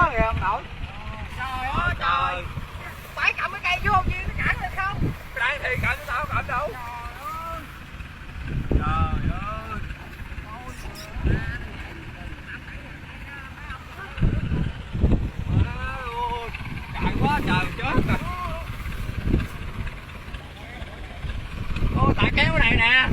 gió kìa ông nội. Trời ơi trời. Phải cầm cái cây vô chi nó cản lên không? Cái này thì cầm tao cầm đâu. Trời ơi. Trời quá trời chết rồi. Ô tại kéo cái này nè.